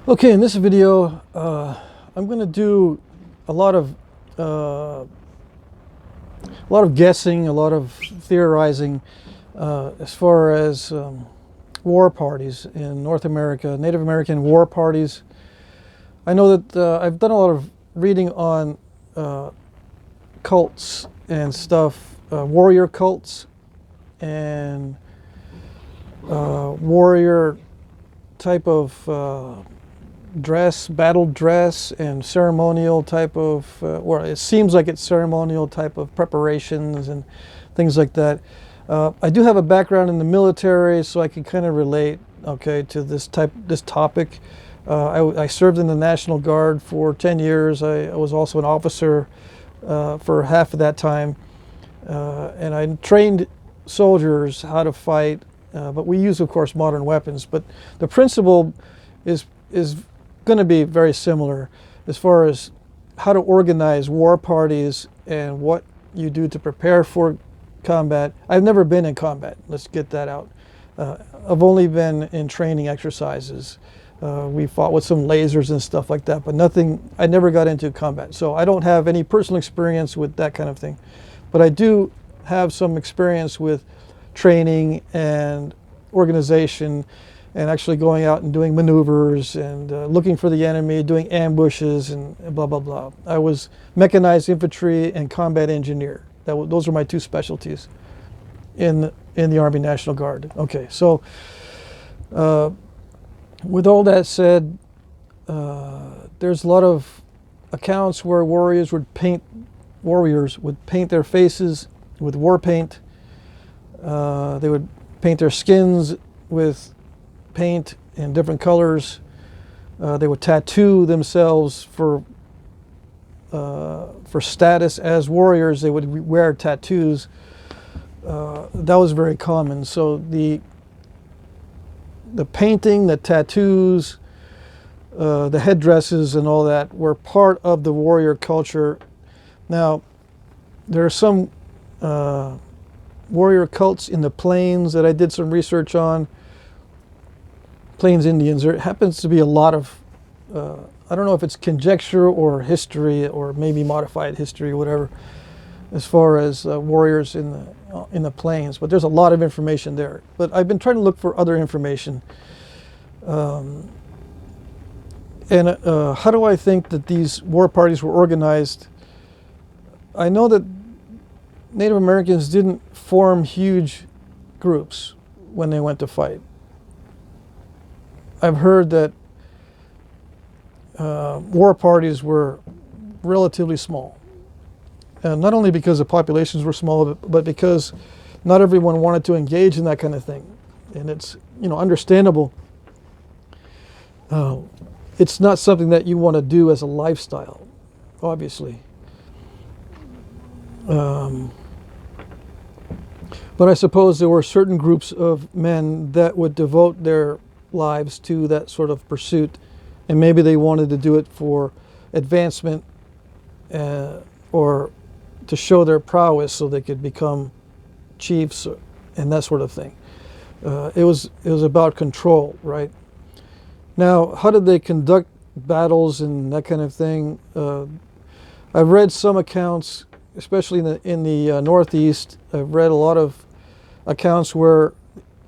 Okay, in this video, I'm going to do a lot of guessing, a lot of theorizing as far as war parties in North America, Native American war parties. I know that I've done a lot of reading on cults and stuff, warrior cults and warrior type of dress, battle dress, and ceremonial type of, or it seems like it's ceremonial type of preparations and things like that. I do have a background in the military, so I can kind of relate, okay, to this topic. I served in the National Guard for 10 years. I was also an officer for half of that time, and I trained soldiers how to fight. But we use, of course, modern weapons. But the principle is going to be very similar as far as how to organize war parties and what you do to prepare for combat. I've never been in combat. Let's get that out. I've only been in training exercises. We fought with some lasers and stuff like that, but nothing. I never got into combat, so I don't have any personal experience with that kind of thing. But I do have some experience with training and organization, and actually going out and doing maneuvers and looking for the enemy, doing ambushes and blah, blah, blah. I was mechanized infantry and combat engineer. Those are my two specialties in the Army National Guard. Okay, so with all that said, there's a lot of accounts where warriors would paint their faces with war paint. They would paint their skins with paint in different colors. They would tattoo themselves for status as warriors. They would wear tattoos. That was very common. So the painting, the tattoos, the headdresses and all that were part of the warrior culture. Now, there are some warrior cults in the plains that I did some research on. Plains Indians. There happens to be a lot of, I don't know if it's conjecture or history or maybe modified history or whatever, as far as warriors in the plains. But there's a lot of information there. But I've been trying to look for other information. How do I think that these war parties were organized? I know that Native Americans didn't form huge groups when they went to fight. I've heard that war parties were relatively small. Not only because the populations were small, but because not everyone wanted to engage in that kind of thing. And it's, understandable. It's not something that you want to do as a lifestyle, obviously. But I suppose there were certain groups of men that would devote their lives to that sort of pursuit, and maybe they wanted to do it for advancement or to show their prowess so they could become chiefs and that sort of thing. It was about control, right? Now, how did they conduct battles and that kind of thing? I've read some accounts, especially in the Northeast. I've read a lot of accounts where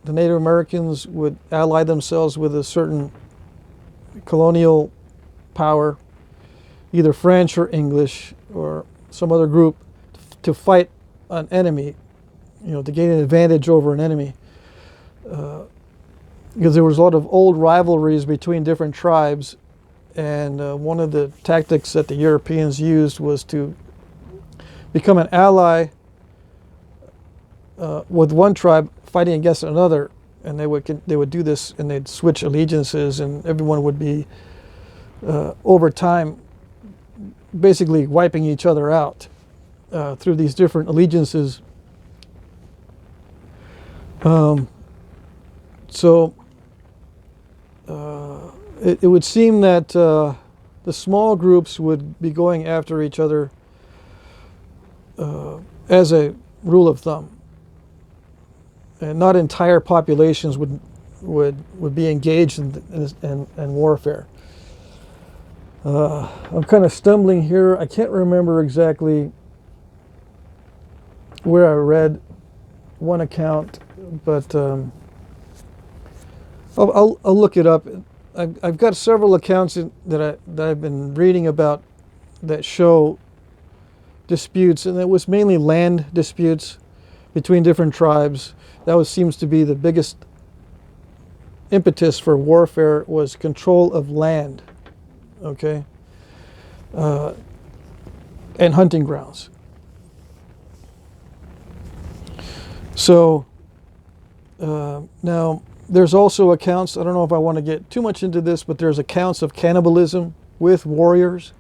the Native Americans would ally themselves with a certain colonial power, either French or English or some other group, to fight an enemy, to gain an advantage over an enemy. Because there was a lot of old rivalries between different tribes, and one of the tactics that the Europeans used was to become an ally with one tribe fighting against another, and they would do this, and they'd switch allegiances, and everyone would be over time basically wiping each other out through these different allegiances. It would seem that the small groups would be going after each other as a rule of thumb. And not entire populations would be engaged in warfare. I'm kind of stumbling here. I can't remember exactly where I read one account, but I'll look it up. I've got several accounts that I've been reading about that show disputes, and it was mainly land disputes between different tribes. That seems to be the biggest impetus for warfare, was control of land, okay, and hunting grounds. So now there's also accounts, I don't know if I want to get too much into this, but there's accounts of cannibalism with warriors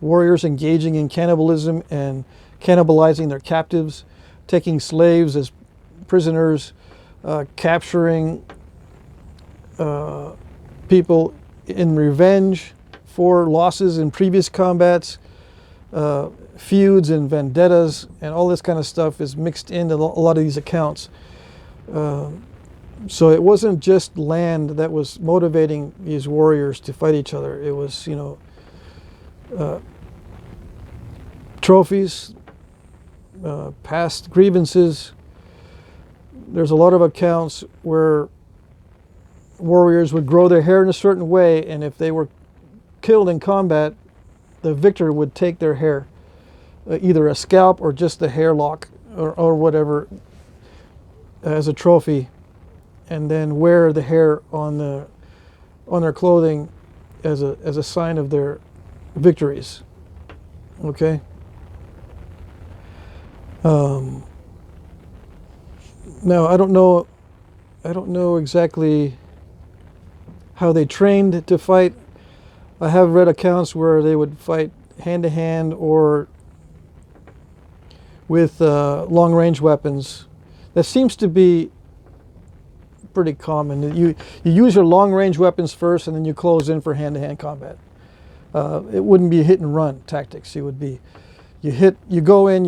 engaging in cannibalism and cannibalizing their captives, taking slaves as prisoners, capturing people in revenge for losses in previous combats, feuds and vendettas, and all this kind of stuff is mixed into a lot of these accounts. So it wasn't just land that was motivating these warriors to fight each other. It was, trophies, past grievances. There's a lot of accounts where warriors would grow their hair in a certain way, and if they were killed in combat, the victor would take their hair, either a scalp or just the hair lock or whatever, as a trophy, and then wear the hair on their clothing as a sign of their victories. Okay. Now I don't know exactly how they trained to fight. I have read accounts where they would fight hand to hand or with long range weapons. That seems to be pretty common. You use your long range weapons first, and then you close in for hand to hand combat. It wouldn't be hit and run tactics. It would be you go in,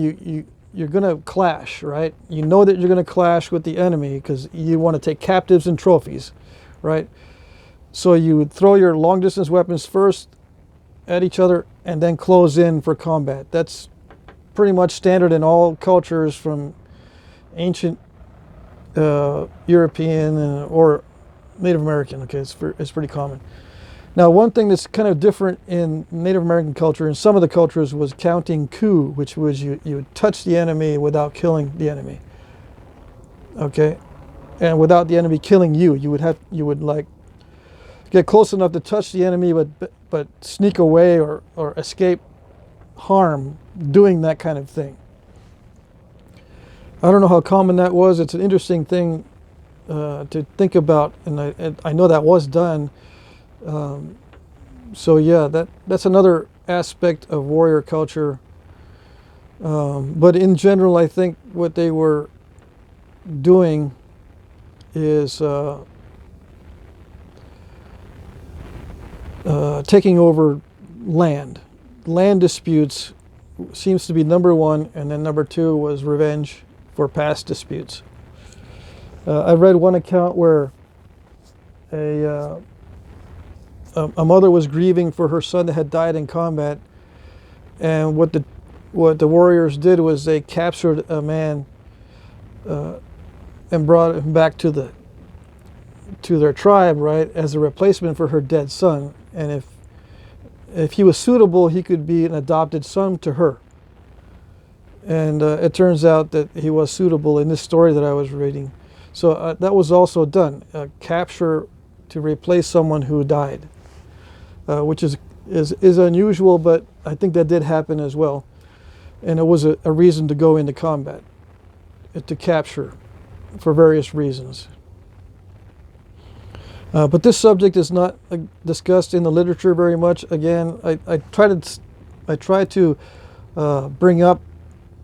you're going to clash, right? You know that you're going to clash with the enemy because you want to take captives and trophies, right? So you would throw your long distance weapons first at each other and then close in for combat. That's pretty much standard in all cultures, from ancient European or Native American. Okay, it's pretty common. Now, one thing that's kind of different in Native American culture and some of the cultures was counting coup, which was you would touch the enemy without killing the enemy. Okay, and without the enemy killing you, you would like get close enough to touch the enemy, but sneak away or escape harm doing that kind of thing. I don't know how common that was. It's an interesting thing to think about, and I know that was done. So yeah, that's another aspect of warrior culture. But in general, I think what they were doing is taking over land. Land disputes seems to be number one, and then number two was revenge for past disputes. I read one account where a mother was grieving for her son that had died in combat, and what the warriors did was they captured a man and brought him back to their tribe, right, as a replacement for her dead son. And if he was suitable, he could be an adopted son to her. And it turns out that he was suitable in this story that I was reading. So that was also done, capture to replace someone who died, which is unusual, but I think that did happen as well. And it was a reason to go into combat, to capture for various reasons. But this subject is not discussed in the literature very much. Again, I try to bring up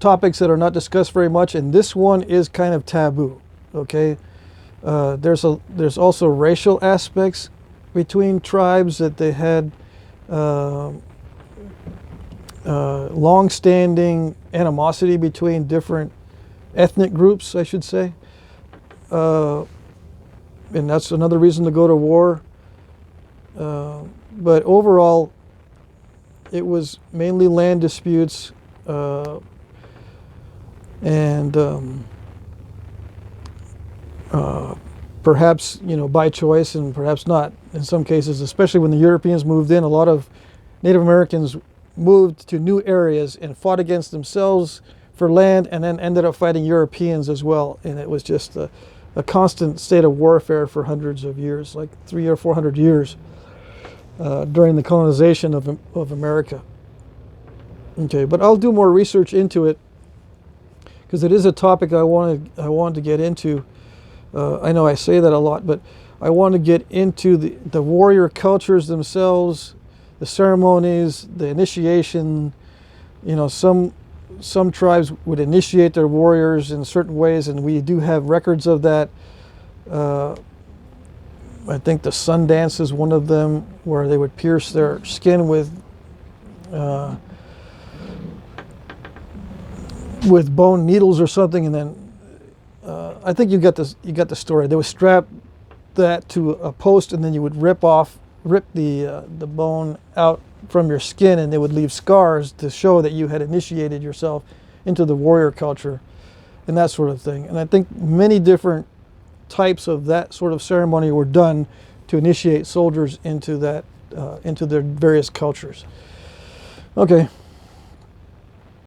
topics that are not discussed very much, and this one is kind of taboo. Okay, there's also racial aspects between tribes, that they had long-standing animosity between different ethnic groups, I should say. And that's another reason to go to war. But overall, it was mainly land disputes, and perhaps, you know, by choice and perhaps not in some cases, especially when the Europeans moved in. A lot of Native Americans moved to new areas and fought against themselves for land, and then ended up fighting Europeans as well. And it was just a constant state of warfare for hundreds of years, like 300 or 400 years during the colonization of America. Okay, but I'll do more research into it because it is a topic I wanted to get into. I know I say that a lot, but I want to get into the warrior cultures themselves, the ceremonies, the initiation. You know, some tribes would initiate their warriors in certain ways, and we do have records of that. I think the sun dance is one of them, where they would pierce their skin with bone needles or something, and then I think you got the story. They would strap that to a post, and then you would rip the bone out from your skin, and they would leave scars to show that you had initiated yourself into the warrior culture and that sort of thing. And I think many different types of that sort of ceremony were done to initiate soldiers into that into their various cultures. Okay.